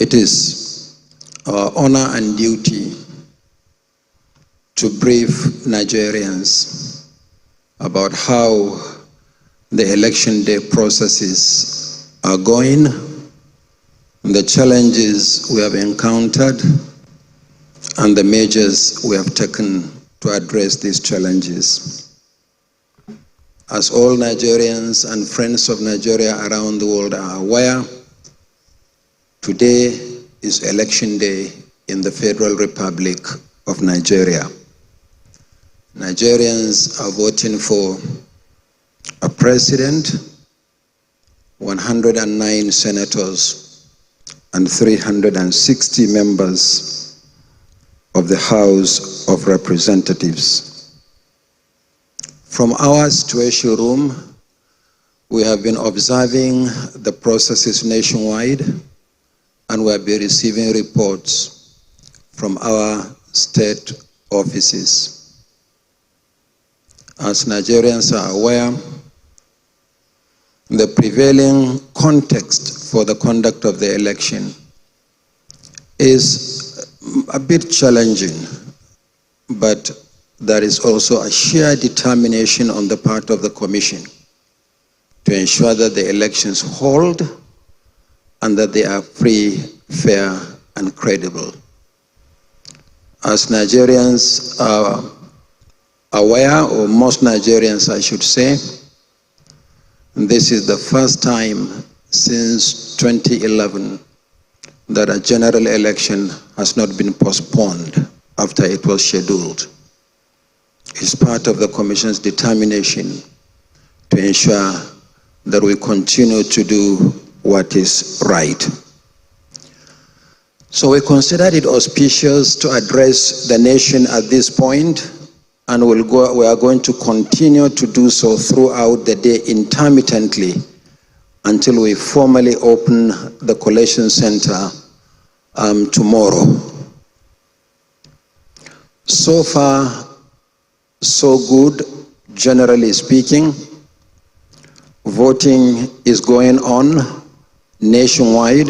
It is our honor and duty to brief Nigerians about how the election day processes are going, the challenges we have encountered, and the measures we have taken to address these challenges. As all Nigerians and friends of Nigeria around the world are aware, today is election day in the Federal Republic of Nigeria. Nigerians are voting for a president, 109 senators, and 360 members of the House of Representatives. From our situation room, we have been observing the processes nationwide, and we have been receiving reports from our state offices. As Nigerians are aware, the prevailing context for the conduct of the election is a bit challenging, but there is also a sheer determination on the part of the Commission to ensure that the elections hold and that they are free, fair, and credible. As Nigerians are aware, or most Nigerians I should say, this is the first time since 2011 that a general election has not been postponed after it was scheduled. It's part of the Commission's determination to ensure that we continue to do what is right. So we considered it auspicious to address the nation at this point, and we are going to continue to do so throughout the day intermittently until we formally open the collation center tomorrow. So far, so good, generally speaking. Voting is going on nationwide.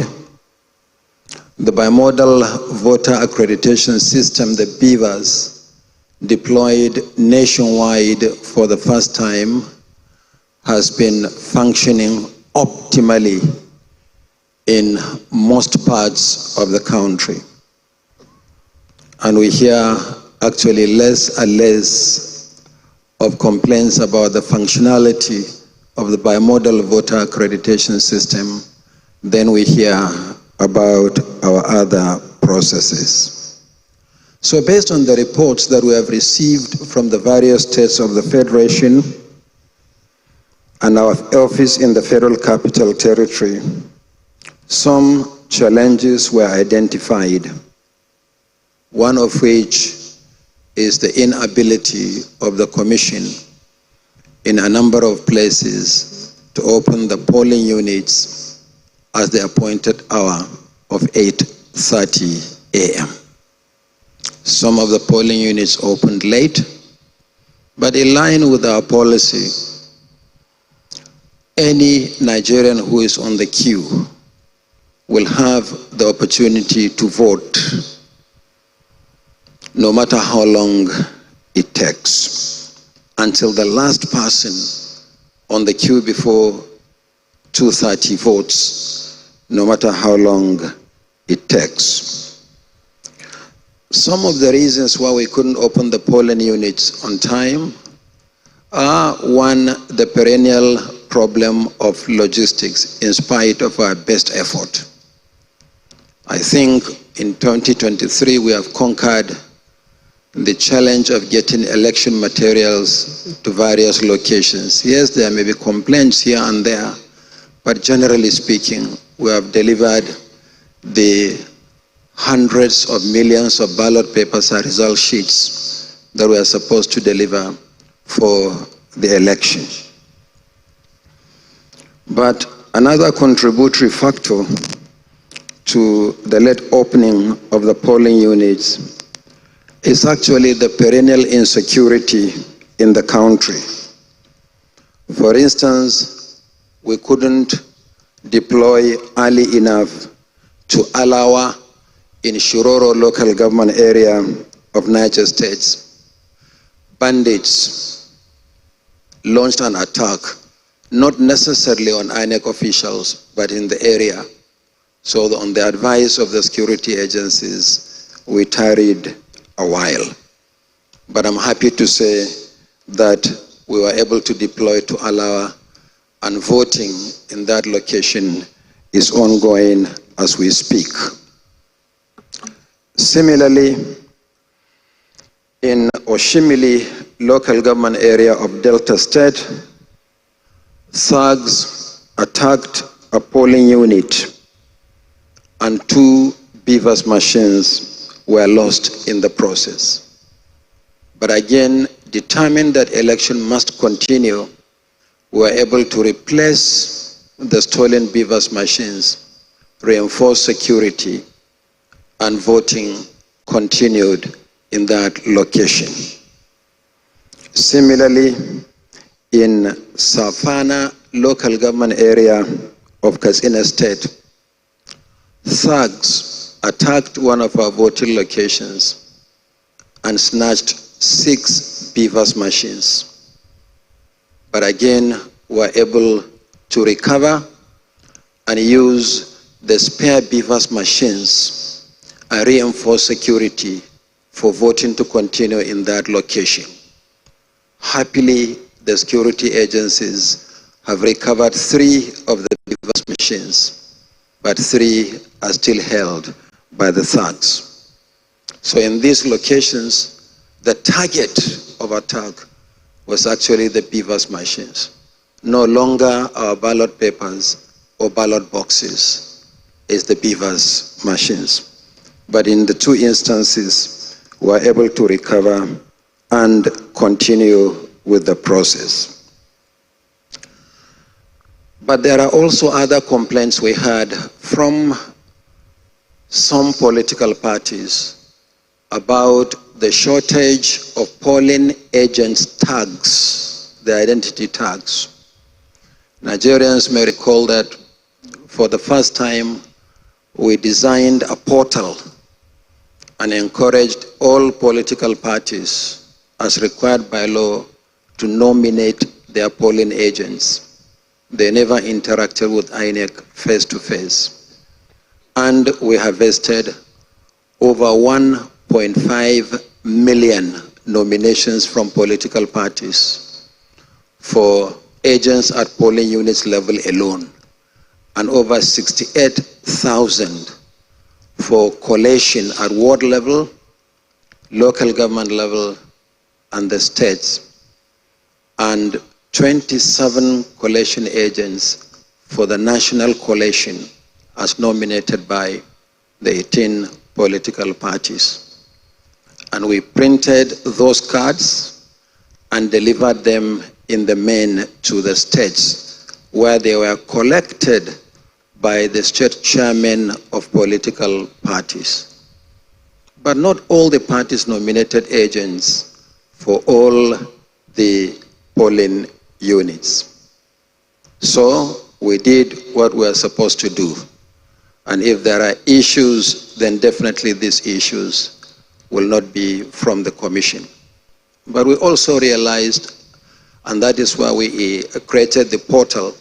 The bimodal voter accreditation system, the BVAS, deployed nationwide for the first time, has been functioning optimally in most parts of the country. And we hear actually less and less of complaints about the functionality of the bimodal voter accreditation system than we hear about our other processes. So based on the reports that we have received from the various states of the Federation and our office in the Federal Capital Territory, some challenges were identified, one of which is the inability of the Commission in a number of places to open the polling units at the appointed hour of 8:30 a.m. Some of the polling units opened late, but in line with our policy, any Nigerian who is on the queue will have the opportunity to vote, no matter how long it takes, until the last person on the queue before 2:30 votes, no matter how long it takes. Some of the reasons why we couldn't open the polling units on time are, one, the perennial problem of logistics in spite of our best effort. I think in 2023 we have conquered the challenge of getting election materials to various locations. Yes, there may be complaints here and there, but generally speaking, we have delivered the hundreds of millions of ballot papers and result sheets that we are supposed to deliver for the election. But another contributory factor to the late opening of the polling units is actually the perennial insecurity in the country. For instance, we couldn't deploy early enough to Alawa in Shiroro local government area of Niger State, bandits launched an attack, not necessarily on INEC officials, but in the area. So on the advice of the security agencies, we tarried a while. But I'm happy to say that we were able to deploy to Alawa, and voting in that location is ongoing as we speak. Similarly, in Oshimili local government area of Delta State, thugs attacked a polling unit and 2 beavers machines were lost in the process. But again, determined that election must continue, we were able to replace the stolen beavers machines, reinforce security, and voting continued in that location. Similarly, in Safana local government area of Katsina State, thugs attacked one of our voting locations and snatched 6 beavers machines. But again, were able to recover and use the spare beavers machines and reinforce security for voting to continue in that location. Happily, the security agencies have recovered 3 of the beavers machines, but 3 are still held by the thugs. So in these locations, the target of attack was actually the beavers machines. No longer our ballot papers or ballot boxes is the beavers machines. But in the 2 instances, we were able to recover and continue with the process. But there are also other complaints we had from some political parties about the shortage of polling agents' tags, the identity tags. Nigerians may recall that for the first time, we designed a portal and encouraged all political parties, as required by law, to nominate their polling agents. They never interacted with INEC face-to-face. And we harvested over 1.5 million nominations from political parties for agents at polling units level alone, and over 68,000 for collation at ward level, local government level, and the states, and 27 collation agents for the national collation as nominated by the 18 political parties. And we printed those cards and delivered them in the main to the states, where they were collected by the state chairmen of political parties. But not all the parties nominated agents for all the polling units. So we did what we are supposed to do. And if there are issues, then definitely these issues will not be from the commission. But we also realized, and that is why we created the portal,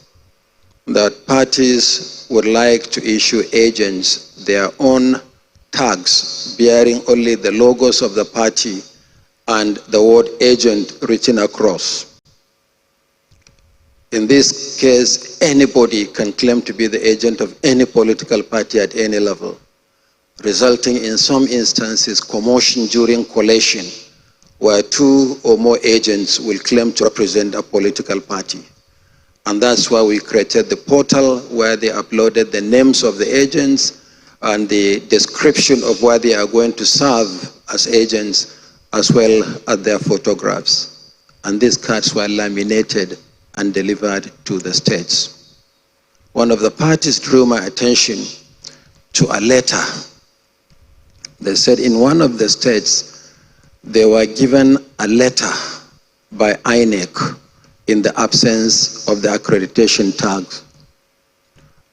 that parties would like to issue agents their own tags bearing only the logos of the party and the word agent written across. In this case, anybody can claim to be the agent of any political party at any level, resulting in some instances commotion during collation, where 2 or more agents will claim to represent a political party. And that's why we created the portal, where they uploaded the names of the agents and the description of where they are going to serve as agents, as well as their photographs. And these cards were laminated and delivered to the states. One of the parties drew my attention to a letter. They said in one of the states, they were given a letter by INEC in the absence of the accreditation tags.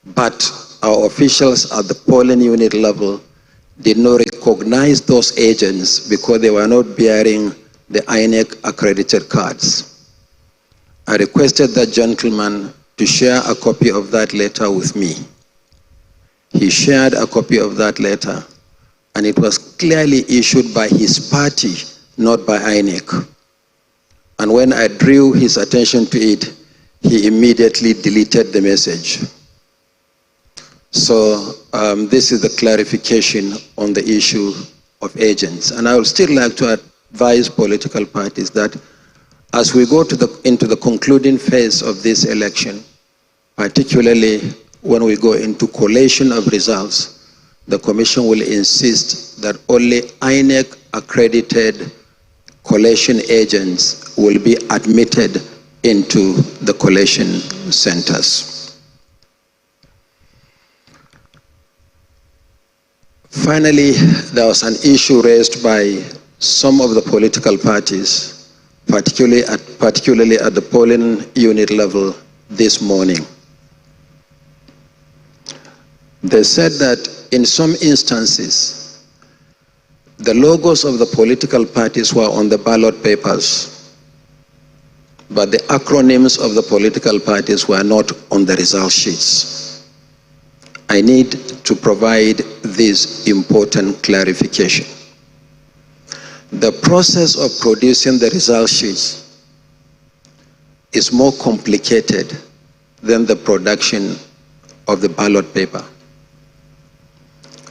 But our officials at the polling unit level did not recognize those agents because they were not bearing the INEC accredited cards. I requested that gentleman to share a copy of that letter with me. He shared a copy of that letter, and it was clearly issued by his party, not by INEC. And when I drew his attention to it, he immediately deleted the message. So this is the clarification on the issue of agents. And I would still like to advise political parties that as we go into the concluding phase of this election, particularly when we go into collation of results, the Commission will insist that only INEC accredited collation agents will be admitted into the collation centers. Finally, there was an issue raised by some of the political parties, particularly at the polling unit level this morning. They said that in some instances, the logos of the political parties were on the ballot papers, but the acronyms of the political parties were not on the result sheets. I need to provide this important clarification. The process of producing the result sheets is more complicated than the production of the ballot paper.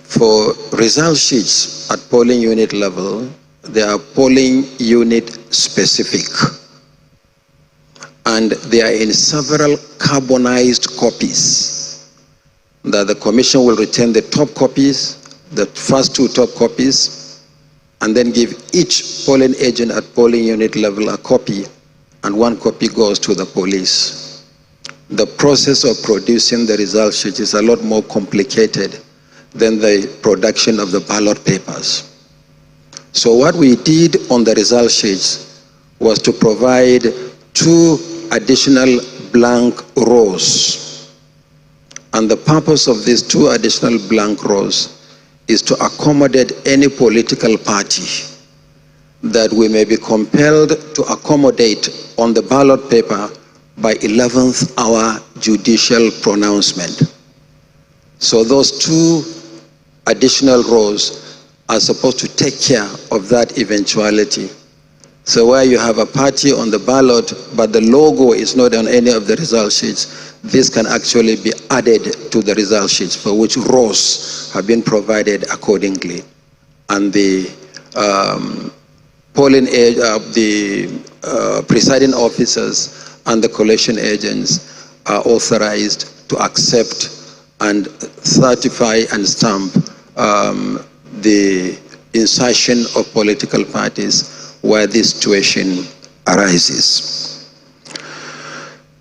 For result sheets at polling unit level, they are polling unit specific, and they are in several carbonized copies that the Commission will retain the top copies, the first two top copies, and then give each polling agent at polling unit level a copy, and one copy goes to the police. The process of producing the result sheet is a lot more complicated than the production of the ballot papers. So what we did on the result sheets was to provide 2 additional blank rows. And the purpose of these 2 additional blank rows is to accommodate any political party that we may be compelled to accommodate on the ballot paper by 11th hour judicial pronouncement. So those 2 additional rows are supposed to take care of that eventuality. So where you have a party on the ballot, but the logo is not on any of the result sheets, this can actually be added to the result sheets, for which rows have been provided accordingly. And the presiding officers and the collation agents are authorized to accept and certify and stamp the insertion of political parties where this situation arises.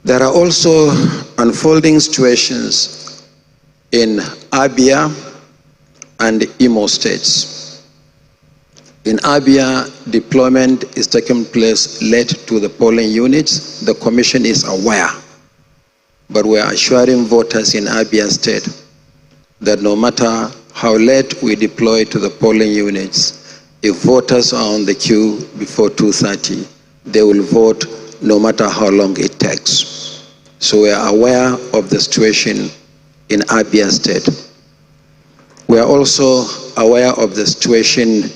There are also unfolding situations in Abia and Imo states. In Abia, deployment is taking place late to the polling units. The Commission is aware, but we are assuring voters in Abia State that no matter how late we deploy to the polling units, if voters are on the queue before 2:30, they will vote no matter how long it takes. So we are aware of the situation in Abia State. We are also aware of the situation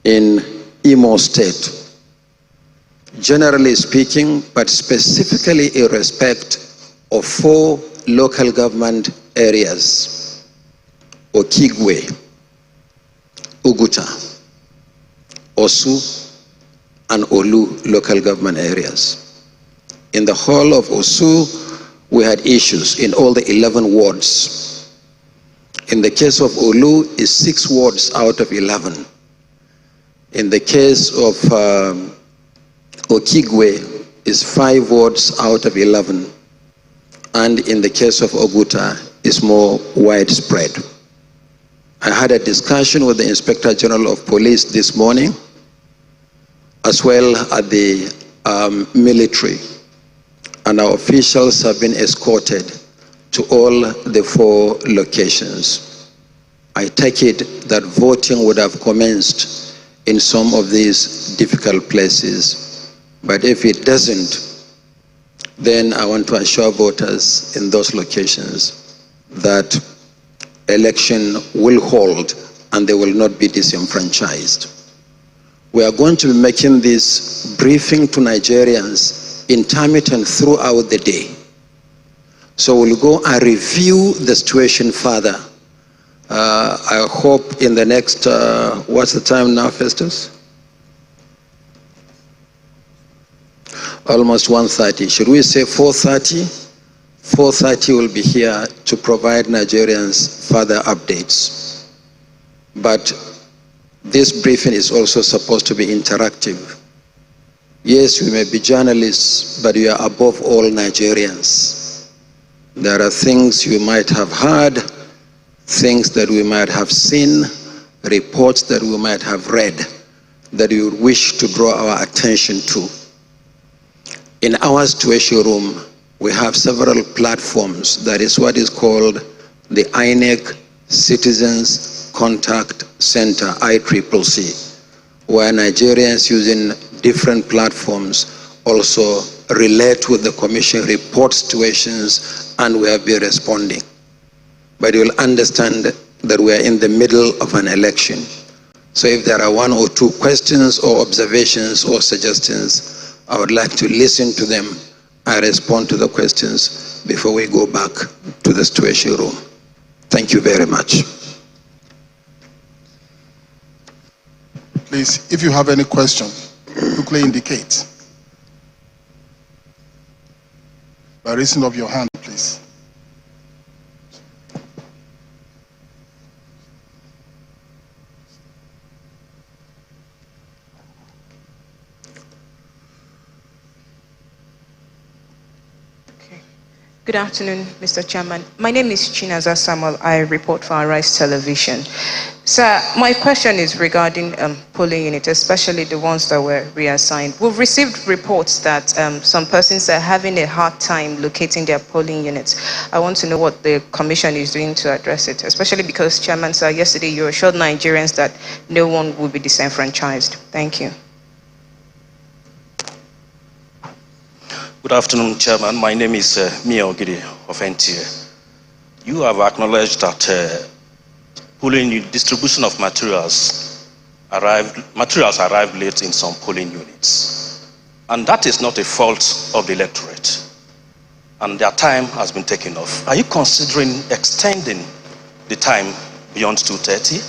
in Imo State. Generally speaking, but specifically in respect of 4 local government areas: Okigwe, Uguta, Osu, and Olu local government areas. In the whole of Osu, we had issues in all the 11 wards. In the case of Olu, it's 6 wards out of 11. In the case of Okigwe, it's 5 wards out of 11. And in the case of Oguta, it's more widespread. I had a discussion with the Inspector General of Police this morning, as well as the military, and our officials have been escorted to all the 4 locations. I take it that voting would have commenced in some of these difficult places, but if it doesn't, then I want to assure voters in those locations that election will hold and they will not be disenfranchised. We are going to be making this briefing to Nigerians intermittent throughout the day. So we'll go and review the situation further. I hope in the next, what's the time now, Festus? Almost 1:30. Should we say 4:30? 4:30 will be here to provide Nigerians further updates. But this briefing is also supposed to be interactive. Yes, we may be journalists, but we are above all Nigerians. There are things you might have heard, things that we might have seen, reports that we might have read, that we would wish to draw our attention to. In our situation room, we have several platforms. That is what is called the INEC Citizens Contact Center, ICCC, where Nigerians using different platforms also relate with the Commission, report situations, and we have been responding. But you'll understand that we are in the middle of an election. So if there are 1 or 2 questions or observations or suggestions, I would like to listen to them and respond to the questions before we go back to the situation room. Thank you very much. Please, if you have any question, quickly indicate by raising up your hand, please. Good afternoon, Mr. Chairman. My name is Chinaza Samuel. I report for Arise Television. Sir, my question is regarding polling units, especially the ones that were reassigned. We've received reports that some persons are having a hard time locating their polling units. I want to know what the Commission is doing to address it, especially because, Chairman, sir, yesterday you assured Nigerians that no one will be disenfranchised. Thank you. Good afternoon, Chairman. My name is Mia Ogidi of NTA. You have acknowledged that polling distribution of materials arrived late in some polling units. And that is not a fault of the electorate. And their time has been taken off. Are you considering extending the time beyond 2:30?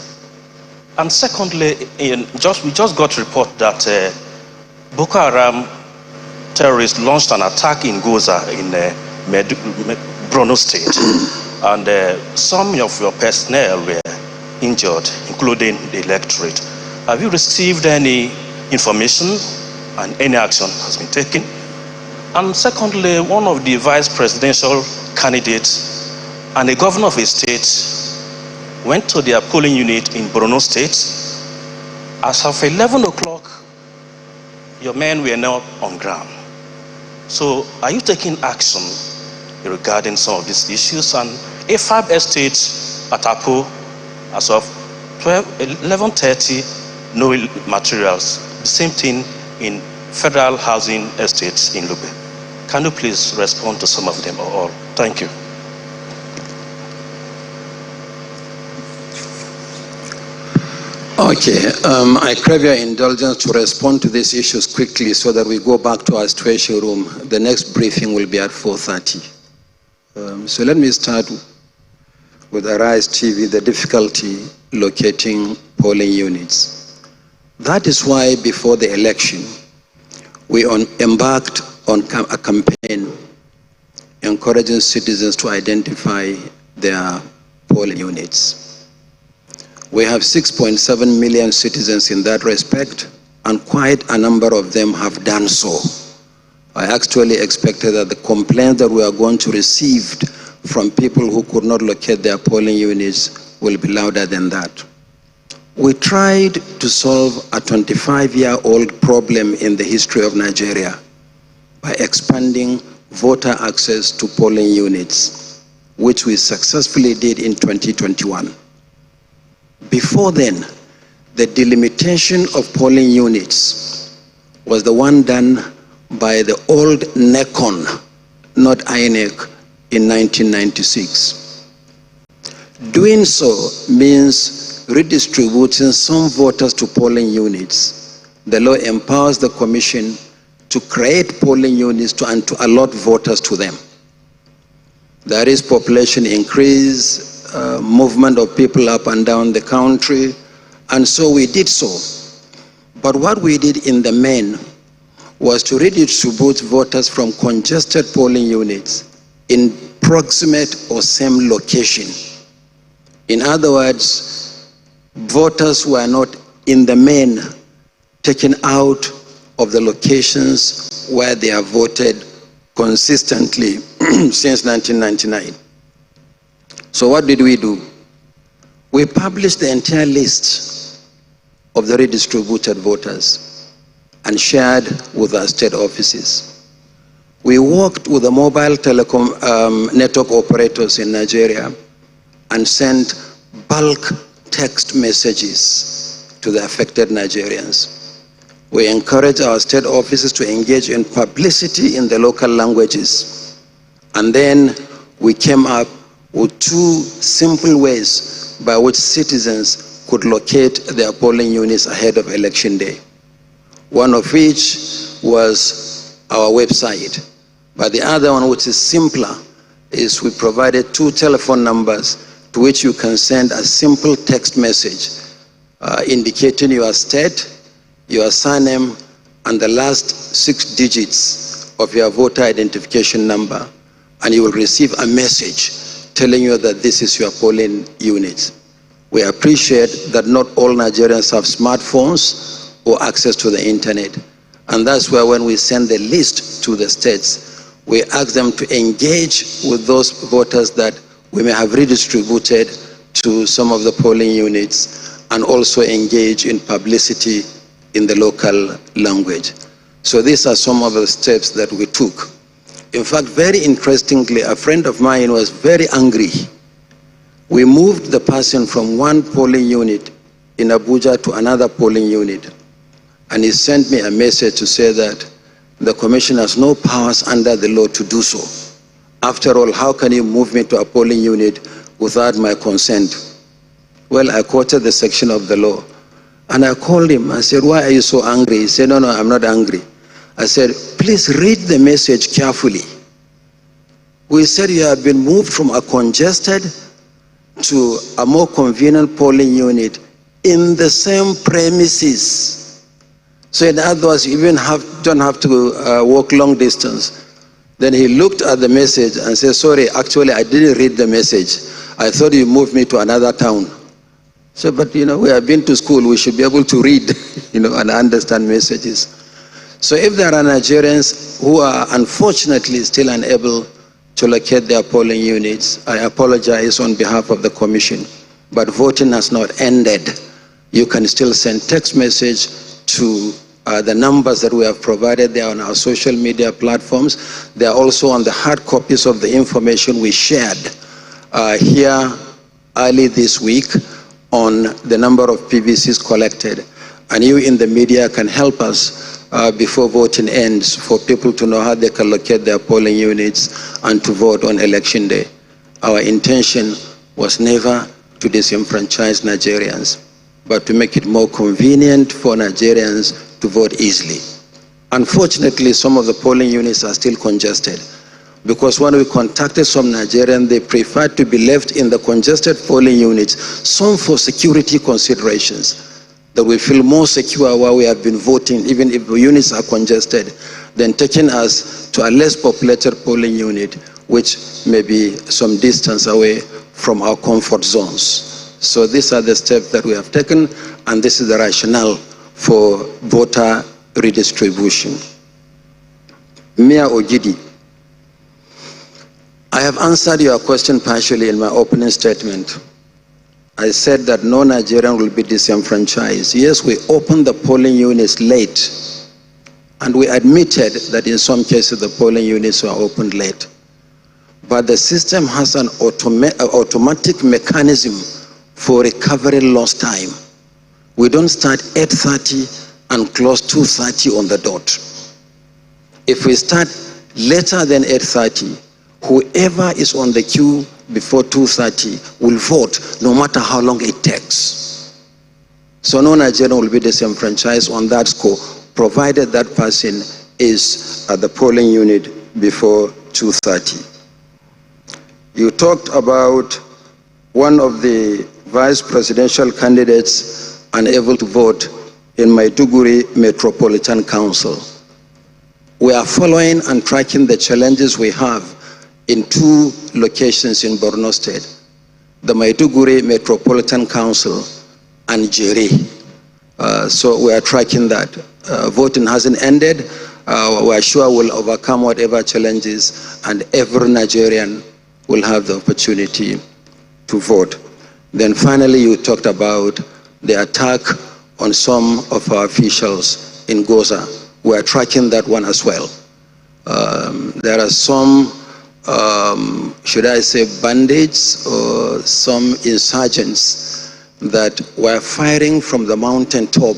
And secondly, we just got report that Boko Haram terrorists launched an attack in Goza in Borno State, and some of your personnel were injured, including the electorate. Have you received any information and any action has been taken? And secondly, one of the vice presidential candidates and a governor of a state went to their polling unit in Borno State. As of 11 o'clock, your men were not on ground. So are you taking action regarding some of these issues? And AFAB Estate at Apo, as of 11:30, no materials. The same thing in Federal Housing Estates in Lube. Can you please respond to some of them or all? Thank you. Okay, I crave your indulgence to respond to these issues quickly so that we go back to our situation room. The next briefing will be at 4:30. So let me start with Arise TV, the difficulty locating polling units. That is why before the election, we embarked on a campaign encouraging citizens to identify their polling units. We have 6.7 million citizens in that respect, and quite a number of them have done so. I actually expected that the complaint that we are going to receive from people who could not locate their polling units will be louder than that. We tried to solve a 25-year-old problem in the history of Nigeria by expanding voter access to polling units. which we successfully did in 2021. Before then, the delimitation of polling units was the one done by the old NECON, not INEC, in 1996. Doing so means redistributing some voters to polling units. The law empowers the Commission to create polling units and to allot voters to them. There is population increase, movement of people up and down the country, and so we did so. But what we did in the main was to redistribute voters from congested polling units in proximate or same location. In other words, voters were not in the main taken out of the locations where they have voted consistently since 1999. So what did we do? We published the entire list of the redistributed voters and shared with our state offices. We worked with the mobile telecom network operators in Nigeria and sent bulk text messages to the affected Nigerians. We encourage our state offices to engage in publicity in the local languages. And then we came up with two simple ways by which citizens could locate their polling units ahead of election day. One of which was our website. But the other one, which is simpler, is we provided two telephone numbers to which you can send a simple text message indicating your state, your surname, and the last 6 digits of your voter identification number, and you will receive a message telling you that this is your polling unit. We appreciate that not all Nigerians have smartphones or access to the internet, and that's where when we send the list to the states, we ask them to engage with those voters that we may have redistributed to some of the polling units, and also engage in publicity in the local language. So these are some of the steps that we took. In fact, very interestingly, a friend of mine was very angry. We moved the person from one polling unit in Abuja to another polling unit. And he sent me a message to say that the Commission has no powers under the law to do so. After all, how can you move me to a polling unit without my consent? Well, I quoted the section of the law. And I called him. I said, why are you so angry? He said, no, I'm not angry. I said, please read the message carefully. We said you have been moved from a congested to a more convenient polling unit in the same premises. So in other words, you even don't have to walk long distance. Then he looked at the message and said, sorry, actually I didn't read the message. I thought you moved me to another town. So, but we have been to school, we should be able to read, and understand messages. So if there are Nigerians who are unfortunately still unable to locate their polling units, I apologize on behalf of the Commission, but voting has not ended. You can still send text message to the numbers that we have provided there on our social media platforms. They are also on the hard copies of the information we shared here early this week on the number of PVCs collected. And you in the media can help us before voting ends for people to know how they can locate their polling units and to vote on election day. Our intention was never to disenfranchise Nigerians, but to make it more convenient for Nigerians to vote easily. Unfortunately, some of the polling units are still congested, because when we contacted some Nigerians, they preferred to be left in the congested polling units, some for security considerations, that we feel more secure while we have been voting, even if the units are congested, than taking us to a less populated polling unit, which may be some distance away from our comfort zones. So these are the steps that we have taken, and this is the rationale for voter redistribution. Mia Ogidi, I have answered your question partially in my opening statement. I said that no Nigerian will be disenfranchised. Yes, we opened the polling units late, and we admitted that in some cases the polling units were opened late. but the system has an automatic mechanism for recovering lost time. We don't start 8:30 and close 2:30 on the dot. If we start later than 8:30, whoever is on the queue before 2:30 will vote, no matter how long it takes. So no Nigerian will be disenfranchised on that score, provided that person is at the polling unit before 2:30. You talked about one of the vice presidential candidates unable to vote in Maiduguri Metropolitan Council. We are following and tracking the challenges we have in 2 locations in Borno State, the Maiduguri Metropolitan Council and Jeri. So we are tracking that. Voting hasn't ended. We are sure we'll overcome whatever challenges, and every Nigerian will have the opportunity to vote. Then finally, you talked about the attack on some of our officials in Goza. We are tracking that one as well. There are some, should I say, bandits or some insurgents that were firing from the mountaintop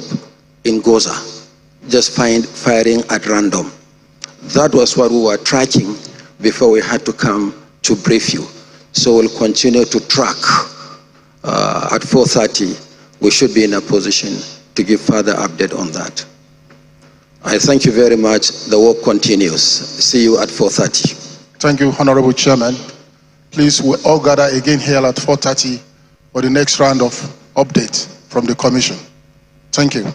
in Goza, just firing at random. That was what we were tracking before we had to come to brief you. So we'll continue to track. At 4:30, we should be in a position to give further update on that. I thank you very much. The work continues. See you at 4:30. Thank you, Honorable Chairman. Please, we all gather again here at 4:30 for the next round of update from the Commission. Thank you.